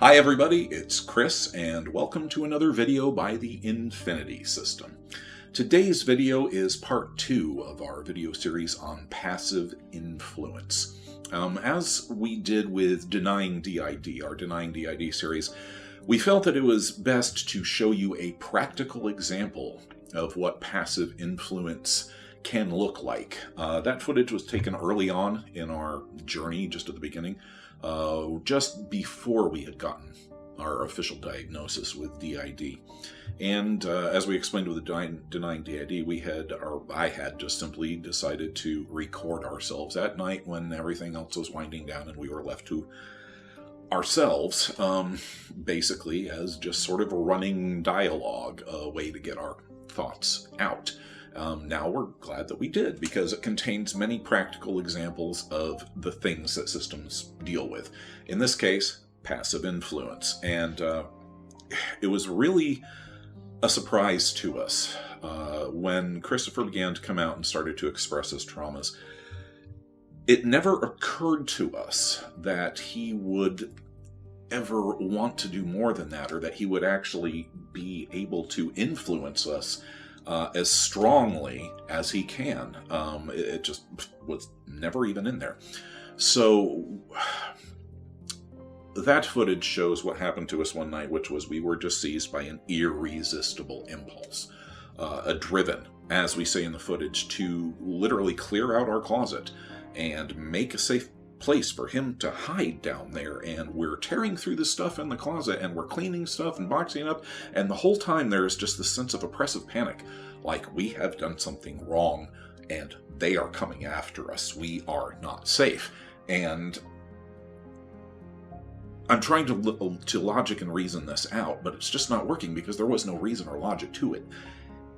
Hi everybody, it's Chris and welcome to another video by the Infinity System. Today's video is part 2 of our video series on passive influence. As we did with Denying DID, our Denying DID series, we felt that it was best to show you a practical example of what passive influence can look like. That footage was taken early on in our journey, just at the beginning, just before we had gotten our official diagnosis with DID. And as we explained with the Denying DID, I had just simply decided to record ourselves at night when everything else was winding down and we were left to ourselves, basically as just sort of a running dialogue, a way to get our thoughts out. Now we're glad that we did, because it contains many practical examples of the things that systems deal with. In this case, passive influence. And it was really a surprise to us when Christopher began to come out and started to express his traumas. It never occurred to us that he would ever want to do more than that, or that he would actually be able to influence us as strongly as he can. It just was never even in there. So that footage shows what happened to us one night, which was we were just seized by an irresistible impulse, driven, as we say in the footage, to literally clear out our closet and make a safe place for him to hide down there. And we're tearing through the stuff in the closet and we're cleaning stuff and boxing it up, and the whole time there's just this sense of oppressive panic, like we have done something wrong and they are coming after us. We are not safe. And I'm trying to logic and reason this out, but it's just not working because there was no reason or logic to it.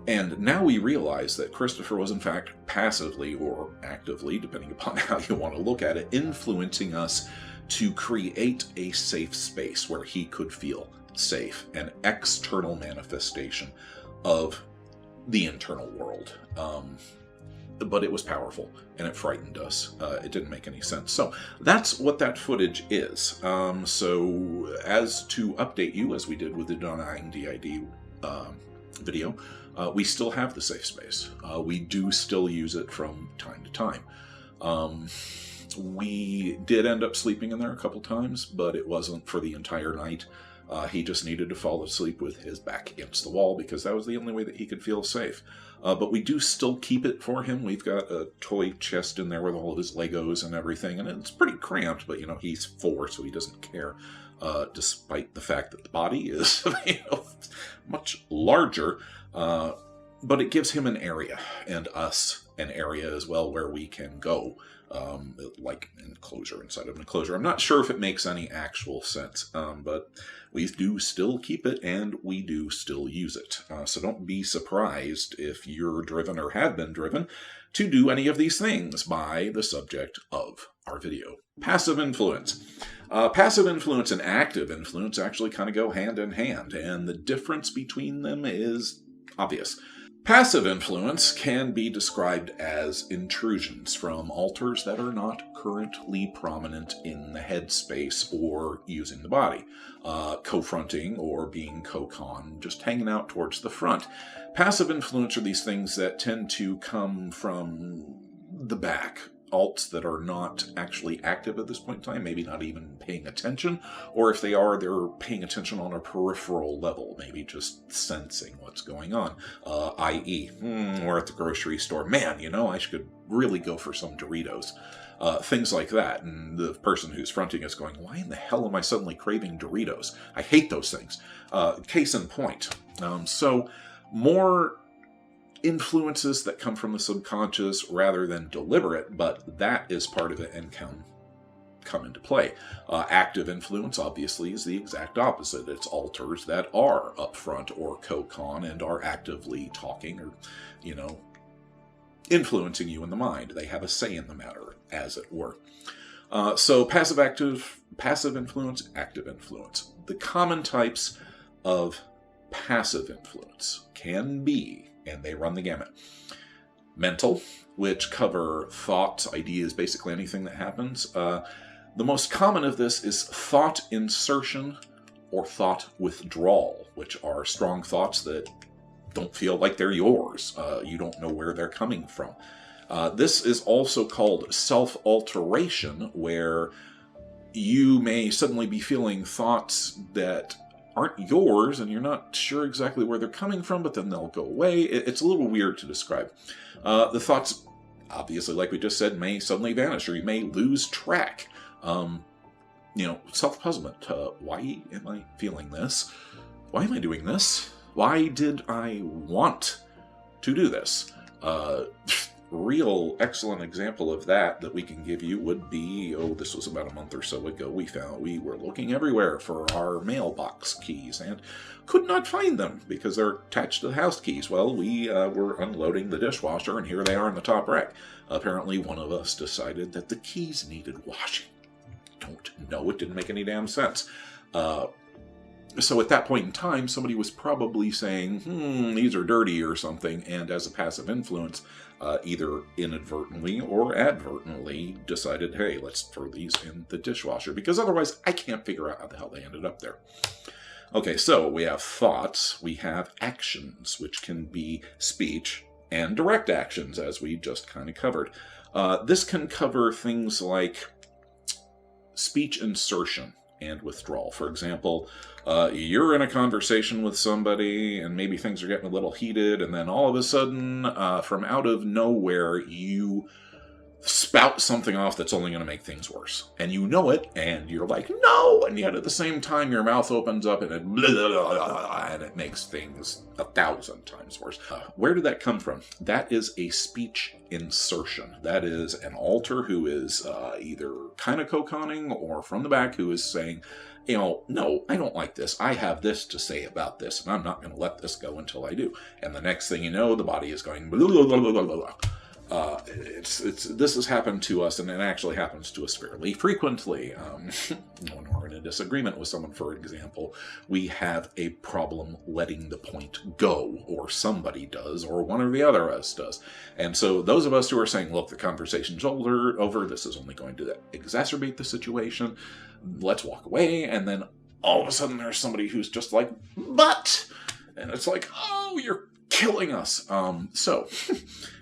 And now we realize that Christopher was in fact passively or actively, depending upon how you want to look at it, influencing us to create a safe space where he could feel safe, an external manifestation of the internal world. But it was powerful and it frightened us. It didn't make any sense. So that's what that footage is. So as to update you, as we did with the Denying DID video, we still have the safe space. We do still use it from time to time. We did end up sleeping in there a couple times, but it wasn't for the entire night. He just needed to fall asleep with his back against the wall because that was the only way that he could feel safe. But we do still keep it for him. We've got a toy chest in there with all of his Legos and everything, and it's pretty cramped, but he's 4, so he doesn't care. Despite the fact that the body is much larger, but it gives him an area, and us an area as well, where we can go, like an enclosure inside of an enclosure. I'm not sure if it makes any actual sense, but we do still keep it, and we do still use it. So don't be surprised if you're driven or have been driven to do any of these things by the subject of our video. Passive influence. Passive influence and active influence actually kind of go hand in hand, and the difference between them is obvious. Passive influence can be described as intrusions from alters that are not currently prominent in the headspace or using the body. Co-fronting or being co-con, just hanging out towards the front. Passive influence are these things that tend to come from the back. Alts that are not actually active at this point in time, maybe not even paying attention, or if they are, they're paying attention on a peripheral level, maybe just sensing what's going on, i.e., we're at the grocery store, man, I should really go for some Doritos, things like that, and the person who's fronting is going, why in the hell am I suddenly craving Doritos? I hate those things. Case in point. So more influences that come from the subconscious rather than deliberate, but that is part of it and can come into play. Active influence, obviously, is the exact opposite. It's alters that are upfront or co-con and are actively talking or, influencing you in the mind. They have a say in the matter, as it were. So passive influence, active influence. The common types of passive influence can be, and they run the gamut, mental, which cover thoughts, ideas, basically anything that happens. The most common of this is thought insertion or thought withdrawal, which are strong thoughts that don't feel like they're yours. You don't know where they're coming from. This is also called self-alteration, where you may suddenly be feeling thoughts that aren't yours, and you're not sure exactly where they're coming from, but then they'll go away. It's a little weird to describe. The thoughts, obviously, like we just said, may suddenly vanish, or you may lose track. Self-puzzlement. Why am I feeling this? Why am I doing this? Why did I want to do this? Real excellent example of that we can give you would be, this was about a month or so ago, we were looking everywhere for our mailbox keys and could not find them because they're attached to the house keys. Well, we were unloading the dishwasher, and here they are in the top rack. Apparently one of us decided that the keys needed washing. Don't know, it didn't make any damn sense. So at that point in time, somebody was probably saying, these are dirty or something, and as a passive influence, either inadvertently or advertently decided, hey, let's throw these in the dishwasher, because otherwise I can't figure out how the hell they ended up there. Okay, so we have thoughts, we have actions, which can be speech, and direct actions, as we just kind of covered. This can cover things like speech insertion and withdrawal. For example, you're in a conversation with somebody and maybe things are getting a little heated, and then all of a sudden, from out of nowhere, you spout something off that's only going to make things worse. And you know it, and you're like, no! And yet at the same time, your mouth opens up and it blah, blah, blah, blah, and it makes things 1,000 times worse. Where did that come from? That is a speech insertion. That is an alter who is either kind of co-conning or from the back who is saying, no, I don't like this. I have this to say about this, and I'm not going to let this go until I do. And the next thing you know, the body is going blah, blah, blah, blah, blah, blah. This has happened to us, and it actually happens to us fairly frequently. When we're in a disagreement with someone, for example, we have a problem letting the point go, or somebody does, or one or the other of us does. And so those of us who are saying, look, the conversation's over, this is only going to exacerbate the situation, let's walk away, and then all of a sudden there's somebody who's just like, but! And it's like, oh, you're killing us. So,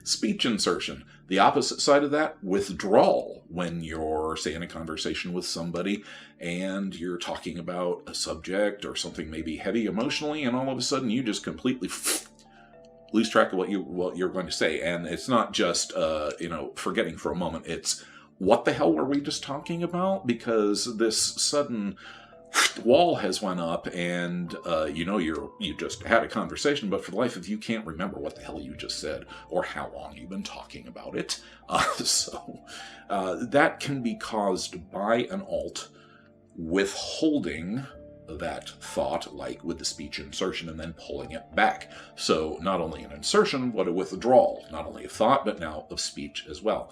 speech insertion. The opposite side of that, withdrawal. When you're, say, in a conversation with somebody and you're talking about a subject or something maybe heavy emotionally, and all of a sudden you just completely lose track of what you're going to say. And it's not just, forgetting for a moment. It's, what the hell were we just talking about? Because this sudden wall has went up, and you just had a conversation, but for the life of you can't remember what the hell you just said or how long you've been talking about it. So that can be caused by an alt withholding that thought, like with the speech insertion, and then pulling it back. So not only an insertion, but a withdrawal, not only of thought, but now of speech as well.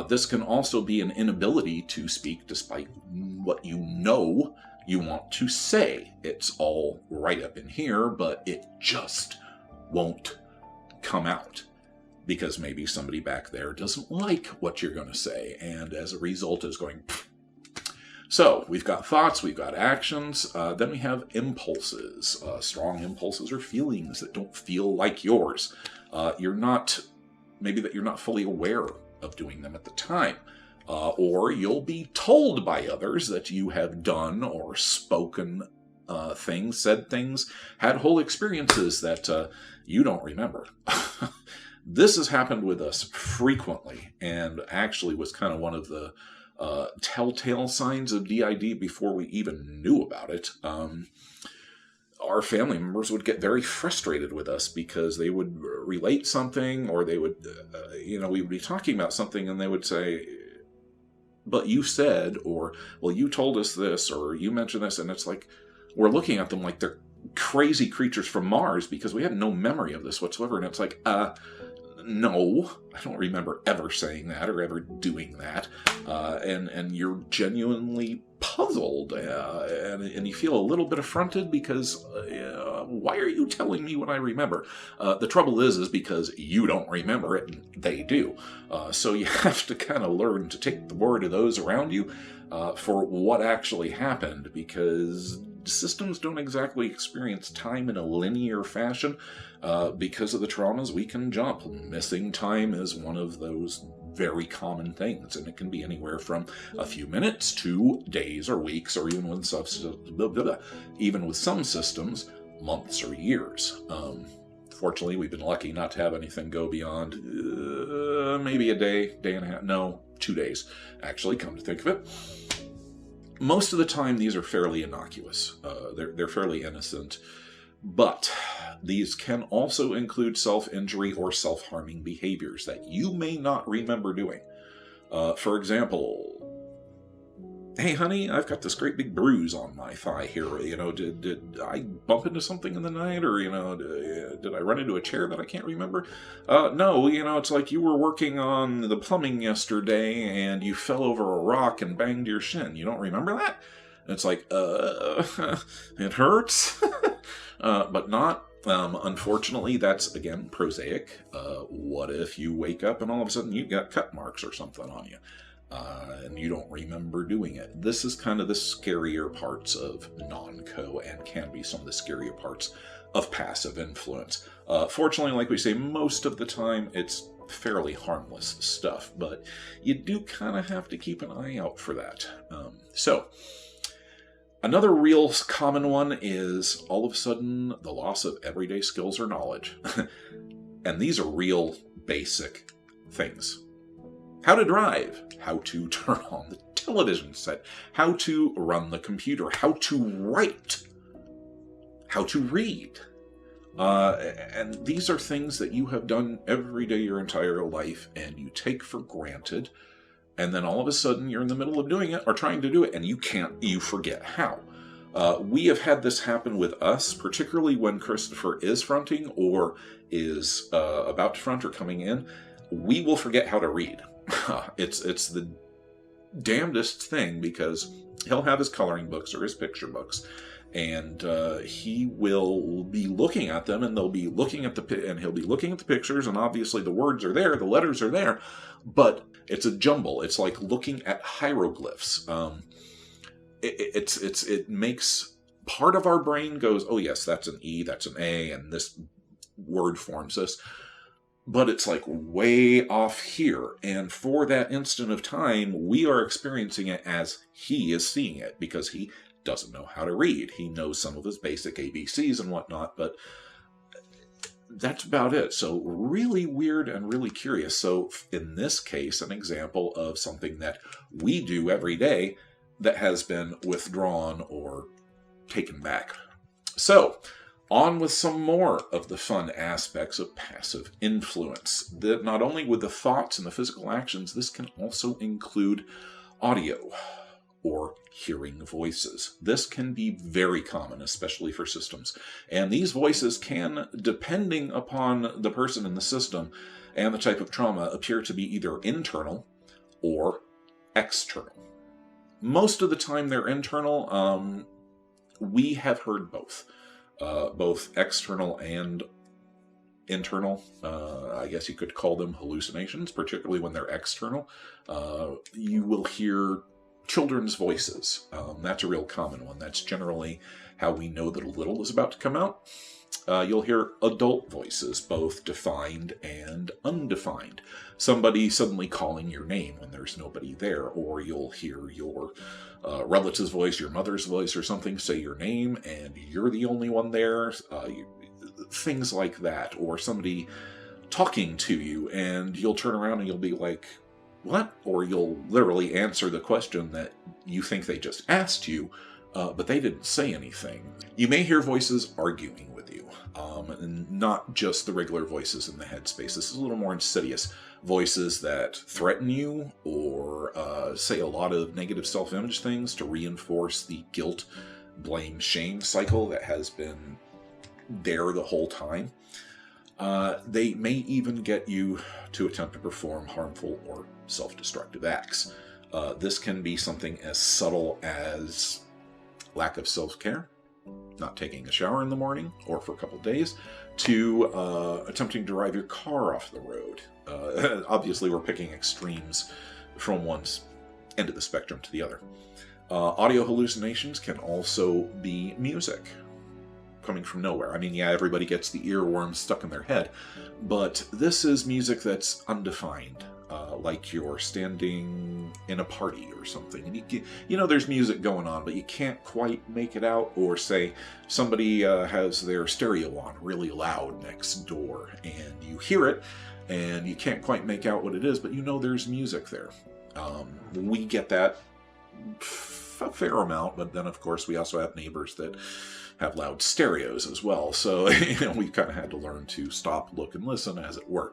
This can also be an inability to speak despite what you know you want to say. It's all right up in here, but it just won't come out because maybe somebody back there doesn't like what you're going to say, and as a result is going pfft. So we've got thoughts, we've got actions, then we have impulses, strong impulses or feelings that don't feel like yours. You're not fully aware of doing them at the time. Or you'll be told by others that you have done or spoken things, said things, had whole experiences that you don't remember. This has happened with us frequently, and actually was kind of one of the telltale signs of DID before we even knew about it. Our family members would get very frustrated with us because they would relate something, or they would, we would be talking about something and they would say, but you said, or, well, you told us this, or you mentioned this, and it's like, we're looking at them like they're crazy creatures from Mars because we had no memory of this whatsoever. And it's like, no, I don't remember ever saying that or ever doing that. And you're genuinely puzzled, and you feel a little bit affronted because why are you telling me what I remember? The trouble is because you don't remember it, and they do. So you have to kind of learn to take the word of those around you for what actually happened, because systems don't exactly experience time in a linear fashion. Because of the traumas, we can jump. Missing time is one of those very common things, and it can be anywhere from a few minutes to days or weeks, or even with some systems, months or years. Fortunately, we've been lucky not to have anything go beyond maybe a day, day and a half. No, 2 days, actually, come to think of it. Most of the time, these are fairly innocuous. They're fairly innocent. But these can also include self-injury or self-harming behaviors that you may not remember doing. For example, hey honey, I've got this great big bruise on my thigh here. Did I bump into something in the night? Or, did I run into a chair that I can't remember? No, it's like you were working on the plumbing yesterday and you fell over a rock and banged your shin. You don't remember that? And it's like, it hurts. But not. Unfortunately, that's, again, prosaic. What if you wake up and all of a sudden you've got cut marks or something on you? And you don't remember doing it. This is kind of the scarier parts of NonCo, and can be some of the scarier parts of passive influence. Fortunately, like we say, most of the time it's fairly harmless stuff, but you do kind of have to keep an eye out for that. Another real common one is all of a sudden the loss of everyday skills or knowledge. And these are real basic things. How to drive, how to turn on the television set, how to run the computer, how to write, how to read. And these are things that you have done every day your entire life and you take for granted. And then all of a sudden you're in the middle of doing it or trying to do it and you forget how. We have had this happen with us, particularly when Christopher is fronting or is about to front or coming in. We will forget how to read. It's the damnedest thing, because he'll have his coloring books or his picture books, and he will be looking at them, and he'll be looking at the pictures, and obviously the words are there, the letters are there, but it's a jumble. It's like looking at hieroglyphs. It makes part of our brain goes, oh yes, that's an E, that's an A, and this word forms this. But it's like way off here. And for that instant of time, we are experiencing it as he is seeing it, because he doesn't know how to read. He knows some of his basic ABCs and whatnot, but that's about it. So really weird and really curious. So in this case, an example of something that we do every day that has been withdrawn or taken back. So on with some more of the fun aspects of passive influence. That not only with the thoughts and the physical actions, this can also include audio or hearing voices. This can be very common, especially for systems. And these voices can, depending upon the person in the system and the type of trauma, appear to be either internal or external. Most of the time they're internal. We have heard both. Both external and internal. I guess you could call them hallucinations, particularly when they're external. You will hear children's voices. That's a real common one. That's generally how we know that a little is about to come out. You'll hear adult voices, both defined and undefined. Somebody suddenly calling your name when there's nobody there, or you'll hear your relative's voice, your mother's voice or something, say your name and you're the only one there. Things like that, or somebody talking to you and you'll turn around and you'll be like, what? Or you'll literally answer the question that you think they just asked you, but they didn't say anything. You may hear voices arguing with you, and not just the regular voices in the headspace. This is a little more insidious. Voices that threaten you or say a lot of negative self-image things to reinforce the guilt, blame, shame cycle that has been there the whole time. They may even get you to attempt to perform harmful or self-destructive acts. This can be something as subtle as lack of self-care, not taking a shower in the morning or for a couple of days, to attempting to drive your car off the road. Obviously, we're picking extremes from one end of the spectrum to the other. Audio hallucinations can also be music coming from nowhere. I mean, yeah, everybody gets the earworm stuck in their head, but this is music that's undefined, like you're standing in a party or something, and you know there's music going on, but you can't quite make it out. Or say somebody has their stereo on really loud next door, and you hear it, and you can't quite make out what it is, but you know there's music there. We get that a fair amount, but then of course we also have neighbors that have loud stereos as well, so you know, we've kind of had to learn to stop, look, and listen, as it were.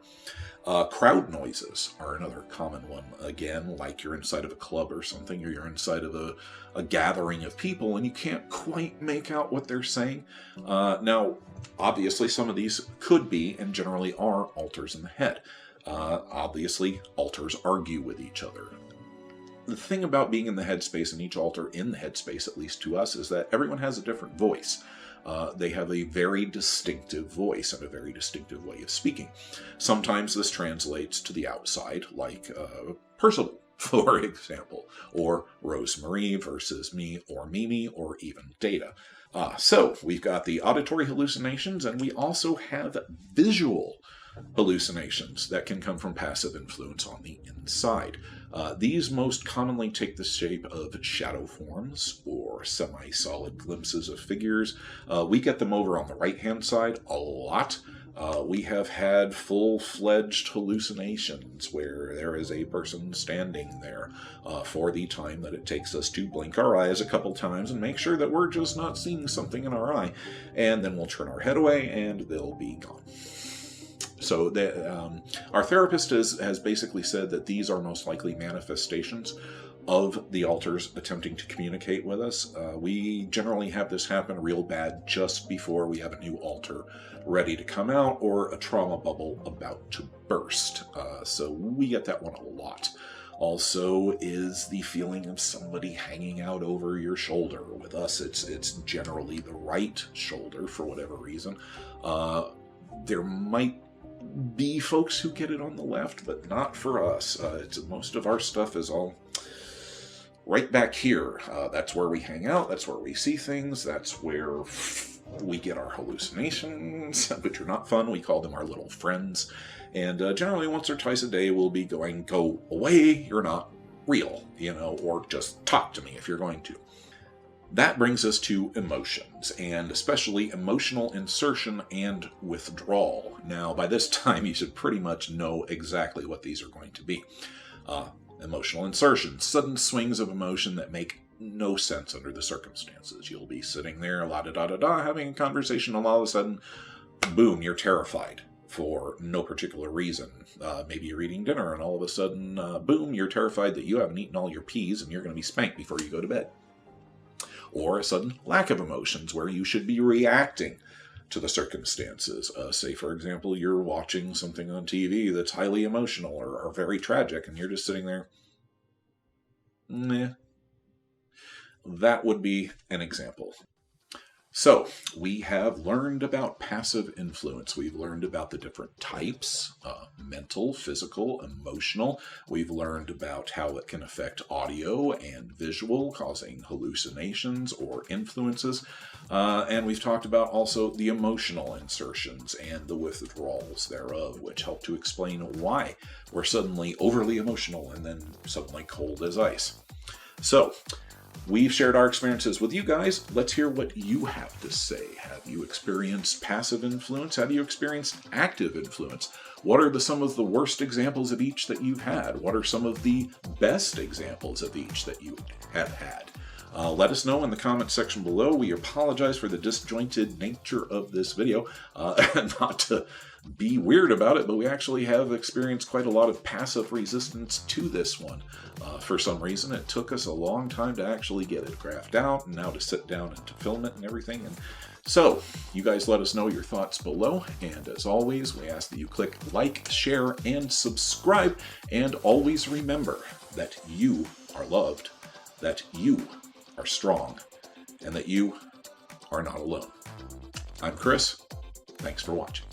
Crowd noises are another common one. Again, like you're inside of a club or something, or you're inside of a gathering of people, and you can't quite make out what they're saying. Now, obviously, some of these could be, and generally are, alters in the head. Obviously, alters argue with each other. The thing about being in the headspace, and each alter in the headspace, at least to us, is that everyone has a different voice. They have a very distinctive voice and a very distinctive way of speaking. Sometimes this translates to the outside, like Percival, for example, or Rosemarie versus me or Mimi, or even Data. So we've got the auditory hallucinations, and we also have visual hallucinations that can come from passive influence on the inside. These most commonly take the shape of shadow forms or semi-solid glimpses of figures. We get them over on the right-hand side a lot. We have had full-fledged hallucinations where there is a person standing there for the time that it takes us to blink our eyes a couple times and make sure that we're just not seeing something in our eye. And then we'll turn our head away and they'll be gone. So our therapist has basically said that these are most likely manifestations of the alters attempting to communicate with us. We generally have this happen real bad just before we have a new alter ready to come out, or a trauma bubble about to burst. So we get that one a lot. Also is the feeling of somebody hanging out over your shoulder. With us, it's generally the right shoulder for whatever reason. There might be folks who get it on the left, but not for us. Most of our stuff is all right back here. That's where we hang out, that's where we see things, that's where we get our hallucinations, which are not fun. We call them our little friends. And generally once or twice a day we'll be going, go away, you're not real, or just talk to me if you're going to. That brings us to emotions, and especially emotional insertion and withdrawal. Now, by this time, you should pretty much know exactly what these are going to be. Emotional insertion, sudden swings of emotion that make no sense under the circumstances. You'll be sitting there, la-da-da-da-da, having a conversation, and all of a sudden, boom, you're terrified for no particular reason. Maybe you're eating dinner, and all of a sudden, boom, you're terrified that you haven't eaten all your peas, and you're going to be spanked before you go to bed. Or a sudden lack of emotions where you should be reacting to the circumstances. Say, for example, you're watching something on TV that's highly emotional or very tragic, and you're just sitting there, meh. That would be an example. So, we have learned about passive influence. We've learned about the different types, mental, physical, emotional. We've learned about how it can affect audio and visual, causing hallucinations or influences. And we've talked about also the emotional insertions and the withdrawals thereof, which help to explain why we're suddenly overly emotional and then suddenly cold as ice. So, we've shared our experiences with you guys. Let's hear what you have to say. Have you experienced passive influence? Have you experienced active influence? What are some of the worst examples of each that you've had? What are some of the best examples of each that you have had? Let us know in the comment section below. We apologize for the disjointed nature of this video. Not to be weird about it, but we actually have experienced quite a lot of passive resistance to this one. For some reason, it took us a long time to actually get it graphed out, and now to sit down and to film it and everything. And so, you guys let us know your thoughts below, and as always, we ask that you click like, share, and subscribe, and always remember that you are loved, that you are strong, and that you are not alone. I'm Chris. Thanks for watching.